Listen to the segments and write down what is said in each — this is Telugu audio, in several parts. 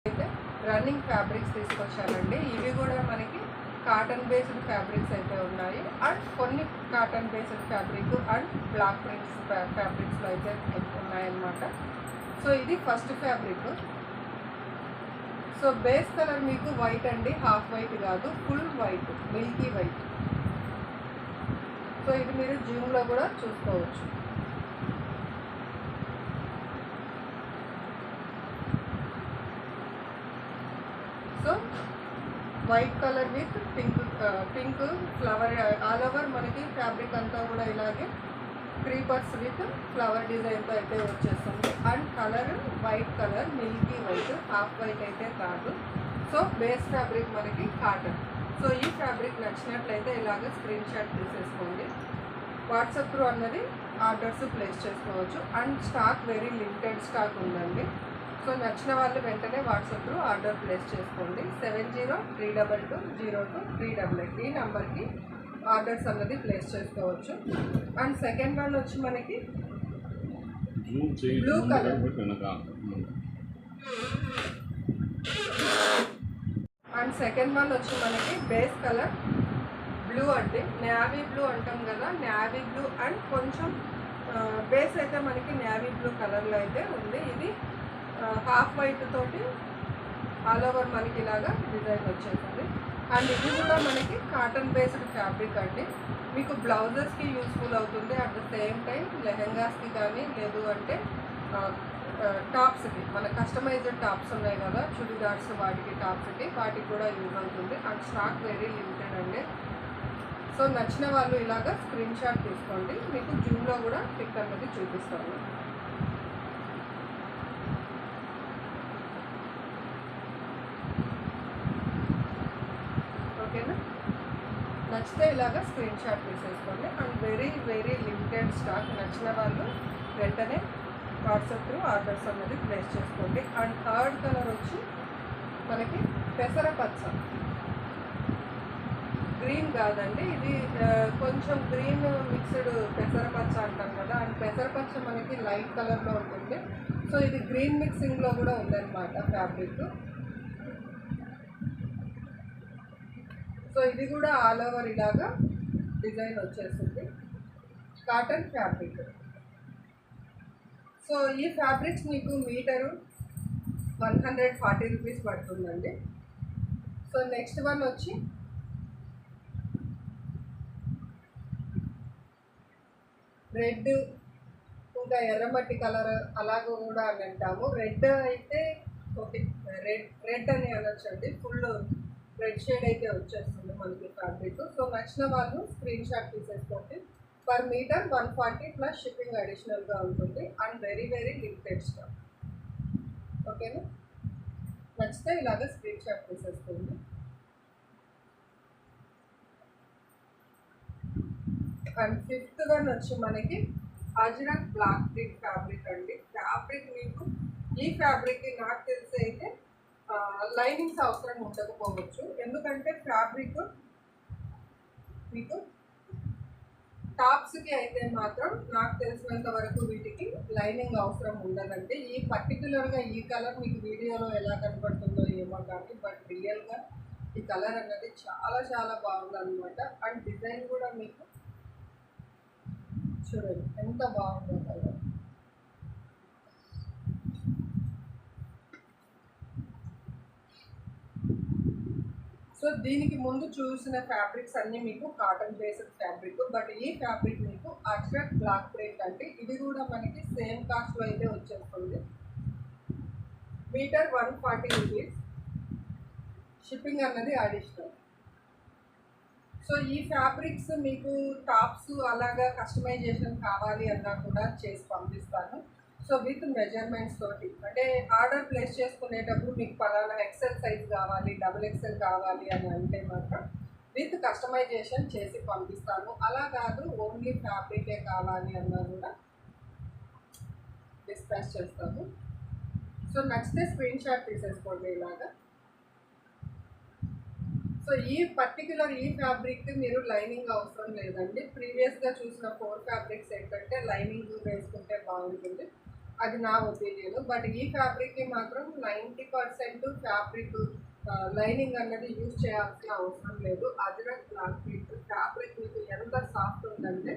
అయితే రన్నింగ్ ఫ్యాబ్రిక్స్ తీసుకొచ్చానండి. ఇవి కూడా మనకి కాటన్ బేస్డ్ ఫ్యాబ్రిక్స్ అయితే ఉన్నాయి. అండ్ కొన్ని cotton based fabric and block prints ఫ్యాబ్రిక్స్లో అయితే ఉన్నాయన్నమాట. సో ఇది first fabric. So base colour మీకు వైట్ అండి, హాఫ్ వైట్ కాదు, full white, milky white. So ఇది మీరు జూమ్లో కూడా చూసుకోవచ్చు. So white colour with pink flower all over మనకి ఫ్యాబ్రిక్ అంతా కూడా ఇలాగే క్రీపర్స్ విత్ ఫ్లవర్ డిజైన్తో అయితే వచ్చేస్తుంది. And colour white colour, milky white, half white అయితే కాదు. సో బేస్ ఫ్యాబ్రిక్ మనకి కాటన్. సో ఈ ఫ్యాబ్రిక్ నచ్చినట్లయితే ఇలాగ స్క్రీన్ షాట్ తీసేసుకోండి. వాట్సాప్ త్రూ అన్నది ఆర్డర్స్ ప్లేస్ చేసుకోవచ్చు. And stock very limited stock ఉందండి. సో నచ్చిన వాళ్ళు వెంటనే వాట్సాప్ త్రూ ఆర్డర్ ప్లేస్ చేసుకోండి. 7032202388 ఈ నెంబర్కి ఆర్డర్స్ అన్నది ప్లేస్ చేసుకోవచ్చు. అండ్ సెకండ్ వన్ వచ్చి మనకి blue colour. And second one వచ్చి మనకి బేస్ కలర్ బ్లూ అండి, నేవీ బ్లూ అంటాం కదా, నేవీ బ్లూ అండ్ కొంచెం బేస్ అయితే మనకి నేవీ బ్లూ కలర్లో అయితే ఉంది. ఇది హాఫ్ వైట్ తోటి ఆల్ ఓవర్ మనకి ఇలాగా డిజైన్ వచ్చేసింది. అండ్ ఇది కూడా మనకి కాటన్ బేస్డ్ ఫ్యాబ్రిక్ అండి. మీకు బ్లౌజెస్కి యూస్ఫుల్ అవుతుంది. అట్ ద సేమ్ టైం లెహెంగాస్కి కానీ, లేదు అంటే టాప్స్కి, మన కస్టమైజ్డ్ టాప్స్ ఉన్నాయి కదా, చుడిదార్స్, వాటికి కూడా యూజ్ అవుతుంది. అండ్ స్టాక్ వెరీ లిమిటెడ్ అండి. సో నచ్చిన వాళ్ళు ఇలాగా స్క్రీన్ షాట్ తీసుకోండి. మీకు జూమ్లో కూడా పిక్ అన్నది చూపిస్తాను. ఓకేనా? నచ్చితే ఇలాగా స్క్రీన్ షాట్ తీసేసుకోండి. And very very limited stock. నచ్చిన వాళ్ళు వెంటనే వాట్సాప్ త్రూ ఆర్డర్స్ అన్నది ప్లేస్ చేసుకోండి. అండ్ థర్డ్ కలర్ వచ్చి మనకి పెసరపచ్చ, గ్రీన్ కాదండి, ఇది కొంచెం గ్రీన్ మిక్స్డ్ పెసరపచ్చ అంటాం కదా. అండ్ పెసరపచ్చ మనకి లైట్ కలర్లో ఉంటుంది. సో ఇది గ్రీన్ మిక్సింగ్లో కూడా ఉందన్నమాట ఫ్యాబ్రిక్. సో ఇది కూడా ఆల్ ఓవర్ ఇలాగా డిజైన్ వచ్చేస్తుంది, కాటన్ ఫ్యాబ్రిక్. సో ఈ ఫ్యాబ్రిక్స్ మీకు మీటరు 140 రూపీస్ పడుతుందండి. సో నెక్స్ట్ వన్ వచ్చి రెడ్, ఇంకా ఎర్రమట్టి కలర్ అలాగ కూడా అని అంటాము. రెడ్ అయితే ఓకే, రెడ్ అని అనొచ్చండి. ఫుల్ రెడ్ షేడ్ అయితే వచ్చేస్తుంది మనకి ఫ్యాబ్రిక్. సో నచ్చిన వాళ్ళు స్క్రీన్ షాట్ తీసేసుకోండి. పర్ మీటర్ 140 ప్లస్ షిప్పింగ్ అడిషనల్గా ఉంటుంది. And very very limited stock. ఓకేనా? నచ్చితే ఇలాగ స్క్రీన్ షాట్ తీసేసుకోండి. అండ్ ఫిఫ్త్ వన్ వచ్చి మనకి అజ్రక్ బ్లాక్ ప్రింట్ ఫ్యాబ్రిక్ అండి. ఫ్యాబ్రిక్ మీకు ఈ ఫ్యాబ్రిక్కి నాకు తెలిసి అయితే లైనింగ్స్ అవసరం ఉండకపోవచ్చు. ఎందుకంటే ఫ్యాబ్రిక్ మీకు టాప్స్కి అయితే మాత్రం నాకు తెలిసినంత వరకు వీటికి లైనింగ్ అవసరం ఉండదండి. ఈ పర్టికులర్గా ఈ కలర్ మీకు వీడియోలో ఎలా కనపడుతుందో ఏమో కానీ, బట్ రియల్గా ఈ కలర్ అన్నది చాలా చాలా బాగుందన్నమాట. అండ్ డిజైన్ కూడా మీకు చూడండి ఎంత బాగుందో కలర్. సో దీనికి ముందు చూసిన ఫ్యాబ్రిక్స్ అన్నీ మీకు కాటన్ బేస్డ్ ఫ్యాబ్రిక్. బట్ ఈ ఫ్యాబ్రిక్ మీకు అజ్రక్ బ్లాక్ ప్రింట్ అంటే ఇది కూడా మనకి సేమ్ కాస్ట్లో అయితే వచ్చేస్తుంది. మీటర్ 140 రూపీస్, షిప్పింగ్ అన్నది అడిషనల్. సో ఈ ఫ్యాబ్రిక్స్ మీకు టాప్స్ అలాగా కస్టమైజేషన్ కావాలి అన్నా కూడా చేసి పంపిస్తాను. సో విత్ మెజర్మెంట్స్ తోటి, అంటే ఆర్డర్ ప్లేస్ చేసుకునేటప్పుడు మీకు పలానా ఎక్సెల్ సైజ్ కావాలి, డబుల్ ఎక్సెల్ కావాలి అని అంటే మాత్రం విత్ కస్టమైజేషన్ చేసి పంపిస్తాను. అలా కాదు ఓన్లీ ఫ్యాబ్రికే కావాలి అన్నా కూడా డిస్పాచ్ చేస్తాము. సో నచ్చితే స్క్రీన్ షాట్ తీసేసుకోండి ఇలాగా. సో ఈ పర్టికులర్ ఈ ఫ్యాబ్రిక్ మీరు లైనింగ్ అవసరం లేదండి. ప్రీవియస్గా చూసిన 4 ఫ్యాబ్రిక్స్ ఏంటంటే లైనింగ్ వేసుకుంటే బాగుంటుంది. అది నా ఒపీనియన్. బట్ ఈ ఫ్యాబ్రిక్కి మాత్రం 90% ఫ్యాబ్రిక్ లైనింగ్ అన్నది యూజ్ చేయాల్సిన అవసరం లేదు. అజ్రక్ బ్లాక్ ప్రింట్ ఫ్యాబ్రిక్ మీకు ఎంత సాఫ్ట్ ఉందంటే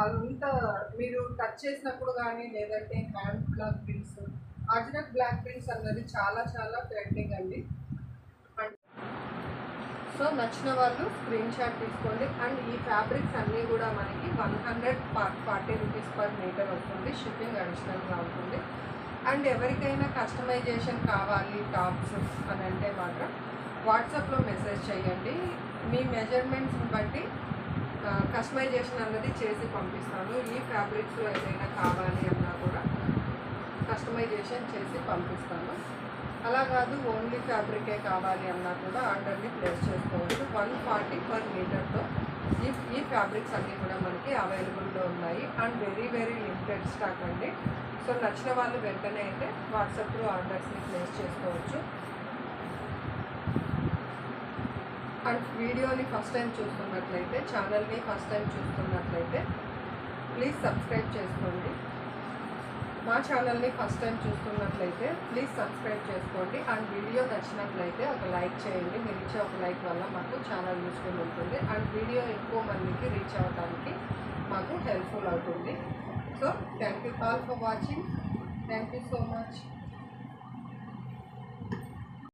అంత మీరు టచ్ చేసినప్పుడు కానీ లేదంటే hand block prints, Ajrak block prints అన్నది చాలా చాలా ట్రెండింగ్ అండి. సో నచ్చిన వాళ్ళు స్క్రీన్ షాట్ తీసుకోండి. అండ్ ఈ ఫ్యాబ్రిక్స్ అన్నీ కూడా మనకి 140 రూపీస్ పర్ మీటర్ వస్తుంది. షిప్పింగ్ అడిషనల్గా ఉంటుంది. అండ్ ఎవరికైనా కస్టమైజేషన్ కావాలి టాప్స్ అని అంటే మాత్రం వాట్సాప్లో మెసేజ్ చేయండి. మీ మెజర్మెంట్స్ని బట్టి కస్టమైజేషన్ అన్నది చేసి పంపిస్తాను. ఈ ఫ్యాబ్రిక్స్లో ఏదైనా కావాలి అన్నా కూడా కస్టమైజేషన్ చేసి పంపిస్తాను. అలా కాదు ఓన్లీ ఫ్యాబ్రికే కావాలి అన్నా కూడా ఆర్డర్ని ప్లేస్ చేసుకోవచ్చు. 140 పర్ మీటర్తో ఈ ఫ్యాబ్రిక్స్ అన్నీ కూడా మనకి అవైలబుల్లో ఉన్నాయి. And very very limited stock అండి. సో నచ్చిన వాళ్ళు వెంటనే అయితే వాట్సాప్లో ఆర్డర్స్ని ప్లేస్ చేసుకోవచ్చు. అండ్ వీడియోని ఫస్ట్ టైం చూస్తున్నట్లయితే, ఛానల్ని ఫస్ట్ టైం చూస్తున్నట్లయితే ప్లీజ్ సబ్స్క్రైబ్ చేసుకోండి. మా ఛానల్ని ఫస్ట్ టైం చూస్తున్నట్లయితే ప్లీజ్ సబ్స్క్రైబ్ చేసుకోండి. అండ్ వీడియో నచ్చినట్లయితే ఒక లైక్ చేయండి. మీరు ఇచ్చే ఒక లైక్ వల్ల మాకు చాలా యూస్ఫుల్ ఉంటుంది. అండ్ వీడియో ఎక్కువ మందికి రీచ్ అవ్వడానికి మాకు హెల్ప్ఫుల్ అవుతుంది. So thank you all for watching. Thank you so much.